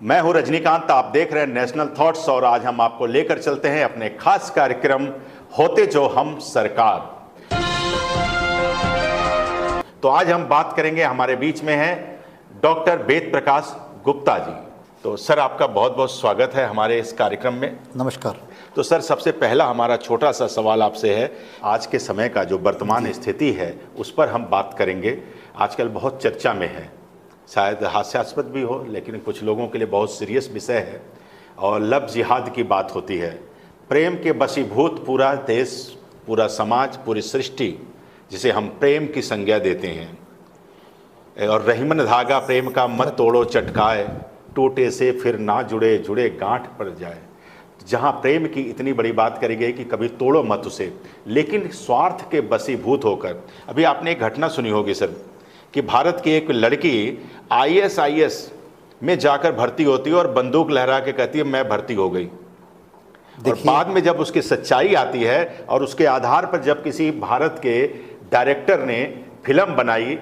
मैं हूं रजनीकांत, आप देख रहे हैं नेशनल थॉट्स और आज हम आपको लेकर चलते हैं अपने खास कार्यक्रम होते जो हम सरकार। तो आज हम बात करेंगे, हमारे बीच में हैं डॉक्टर वेद प्रकाश गुप्ता जी। तो सर, आपका बहुत बहुत स्वागत है हमारे इस कार्यक्रम में। नमस्कार। तो सर, सबसे पहला हमारा छोटा सा सवाल आपसे है, आज के समय का जो वर्तमान स्थिति है उस पर हम बात करेंगे। आजकल बहुत चर्चा में है, शायद हास्यास्पद भी हो लेकिन कुछ लोगों के लिए बहुत सीरियस विषय है, और लव जिहाद की बात होती है। प्रेम के वशीभूत पूरा देश, पूरा समाज, पूरी सृष्टि, जिसे हम प्रेम की संज्ञा देते हैं। और रहीमन धागा प्रेम का मत तोड़ो चटकाए, टूटे से फिर ना जुड़े, जुड़े गांठ पड़ जाए। जहां प्रेम की इतनी बड़ी बात करी गई कि कभी तोड़ो मत उसे, लेकिन स्वार्थ के वशीभूत होकर। अभी आपने एक घटना सुनी होगी सर, कि भारत की एक लड़की ISIS में जाकर भर्ती होती है और बंदूक लहरा के कहती है मैं भर्ती हो गई। और बाद में जब उसकी सच्चाई आती है और उसके आधार पर जब किसी भारत के डायरेक्टर ने फिल्म बनाई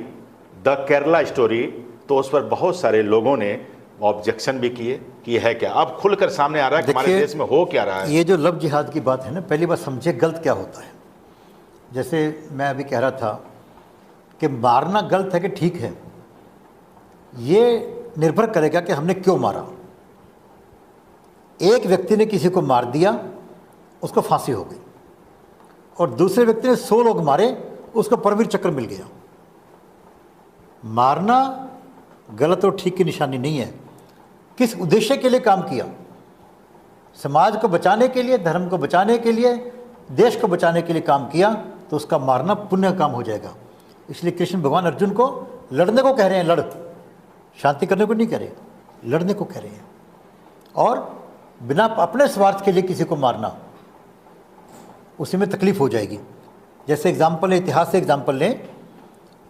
द केरला स्टोरी, तो उस पर बहुत सारे लोगों ने ऑब्जेक्शन भी किए कि यह है क्या। अब खुलकर सामने आ रहा है कि हमारे देश में हो क्या रहा है। ये जो लव जिहाद की बात है ना, पहली बात समझे गलत क्या होता है। जैसे मैं अभी कह रहा था कि मारना गलत है कि ठीक है, ये निर्भर करेगा कि हमने क्यों मारा। एक व्यक्ति ने किसी को मार दिया, उसको फांसी हो गई, और दूसरे व्यक्ति ने 100 लोग मारे, उसको परमवीर चक्र मिल गया। मारना गलत और ठीक की निशानी नहीं है। किस उद्देश्य के लिए काम किया, समाज को बचाने के लिए, धर्म को बचाने के लिए, देश को बचाने के लिए काम किया, तो उसका मारना पुण्य काम हो जाएगा। इसलिए कृष्ण भगवान अर्जुन को लड़ने को कह रहे हैं, लड़, शांति करने को नहीं कह रहे, लड़ने को कह रहे हैं। और बिना अपने स्वार्थ के लिए किसी को मारना, उसी में तकलीफ हो जाएगी। जैसे एग्जाम्पल, इतिहास से एग्जाम्पल लें,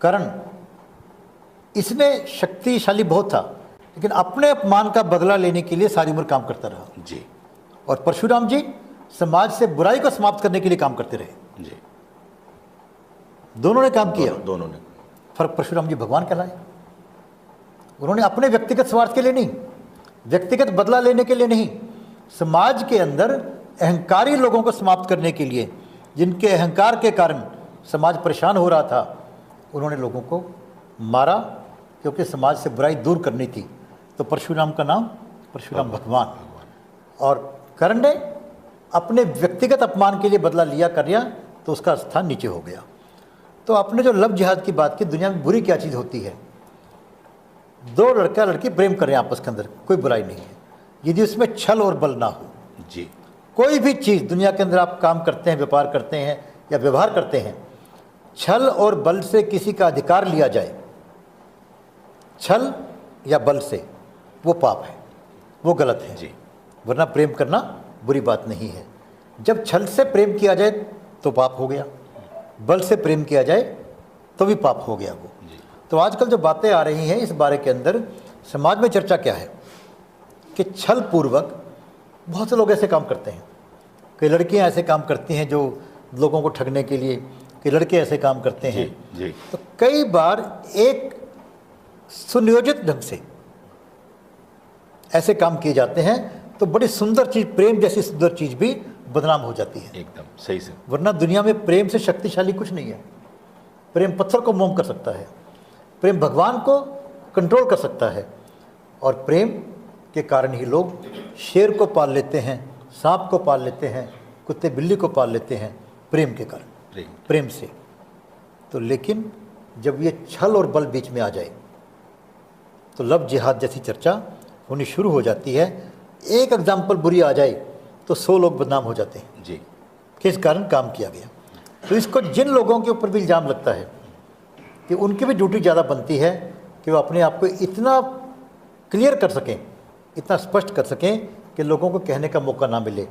कर्ण, इसने शक्तिशाली बहुत था, लेकिन अपने अपमान का बदला लेने के लिए सारी उम्र काम करता रहा जी। और परशुराम जी समाज से बुराई को समाप्त करने के लिए काम करते रहे जी। दोनों ने काम किया। दोनों ने। फर्क, परशुराम जी भगवान कहलाए। उन्होंने अपने व्यक्तिगत स्वार्थ के लिए नहीं, व्यक्तिगत बदला लेने के लिए नहीं, समाज के अंदर अहंकारी लोगों को समाप्त करने के लिए, जिनके अहंकार के कारण समाज परेशान हो रहा था, उन्होंने लोगों को मारा, क्योंकि समाज से बुराई दूर करनी थी। तो परशुराम का नाम परशुराम भगवान। और कर्ण ने अपने व्यक्तिगत अपमान के लिए बदला लिया, कर लिया, तो उसका स्थान नीचे हो गया। तो आपने जो लव जिहाद की बात की, दुनिया में बुरी क्या चीज़ होती है। दो लड़का लड़की प्रेम करें आपस के अंदर, कोई बुराई नहीं है, यदि उसमें छल और बल ना हो जी। कोई भी चीज़ दुनिया के अंदर आप काम करते हैं, व्यापार करते हैं या व्यवहार करते हैं, छल और बल से किसी का अधिकार लिया जाए, छल या बल से, वो पाप है, वो गलत है जी। वरना प्रेम करना बुरी बात नहीं है। जब छल से प्रेम किया जाए तो पाप हो गया, बल से प्रेम किया जाए तो भी पाप हो गया वो। तो आजकल जो बातें आ रही हैं इस बारे के अंदर समाज में चर्चा क्या है कि छल पूर्वक बहुत से लोग ऐसे काम करते हैं। कई लड़कियां ऐसे काम करती हैं जो लोगों को ठगने के लिए, कई लड़के ऐसे काम करते हैं। जी। तो कई बार एक सुनियोजित ढंग से ऐसे काम किए जाते हैं तो बड़ी सुंदर चीज़, प्रेम जैसी सुंदर चीज़ भी बदनाम हो जाती है। एकदम सही से। वरना दुनिया में प्रेम से शक्तिशाली कुछ नहीं है। प्रेम पत्थर को मोम कर सकता है, प्रेम भगवान को कंट्रोल कर सकता है, और प्रेम के कारण ही लोग शेर को पाल लेते हैं, सांप को पाल लेते हैं, कुत्ते बिल्ली को पाल लेते हैं, प्रेम के कारण, प्रेम से। तो लेकिन जब ये छल और बल बीच में आ जाए तो लव जिहाद जैसी चर्चा होनी शुरू हो जाती है। एक एग्जाम्पल बुरी आ जाए तो 100 लोग बदनाम हो जाते हैं जी, किस कारण काम किया गया। तो इसको जिन लोगों के ऊपर भी इल्ज़ाम लगता है कि उनकी भी ड्यूटी ज़्यादा बनती है कि वो अपने आप को इतना क्लियर कर सकें, इतना स्पष्ट कर सकें कि लोगों को कहने का मौका ना मिले।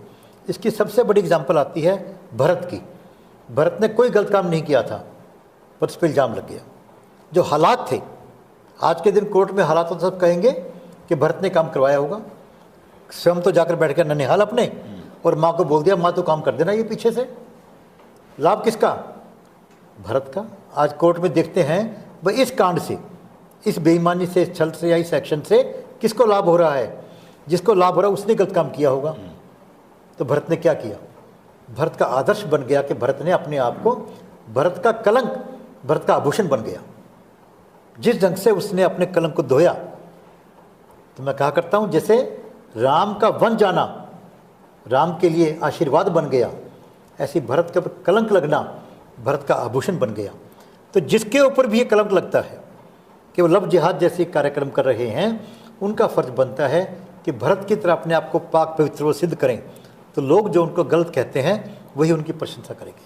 इसकी सबसे बड़ी एग्जाम्पल आती है भरत की। भरत ने कोई गलत काम नहीं किया था, पर उस पर इल्ज़ाम लग गया। जो हालात थे, आज के दिन कोर्ट में हालात तो सब कहेंगे कि भरत ने काम करवाया होगा। स्वयं तो जाकर बैठ कर ननिहाल अपने, और माँ को बोल दिया माँ तो काम कर देना ये पीछे से। लाभ किसका? भरत का। आज कोर्ट में देखते हैं भाई इस कांड से, इस बेईमानी से, इस छल से या इस एक्शन से किसको लाभ हो रहा है? जिसको लाभ हो रहा है उसने गलत काम किया होगा। तो भरत ने क्या किया? भरत का आदर्श बन गया कि भरत ने अपने आप को, भरत का कलंक भरत का आभूषण बन गया। जिस ढंग से उसने अपने कलंक को धोया, तो मैं कहा करता हूँ जैसे राम का वन जाना राम के लिए आशीर्वाद बन गया, ऐसी भरत के ऊपर कलंक लगना भरत का आभूषण बन गया। तो जिसके ऊपर भी ये कलंक लगता है कि वो लव जिहाद जैसे कार्यक्रम कर रहे हैं, उनका फर्ज बनता है कि भरत की तरह अपने आप को पाक पवित्र व सिद्ध करें, तो लोग जो उनको गलत कहते हैं वही उनकी प्रशंसा करेंगे।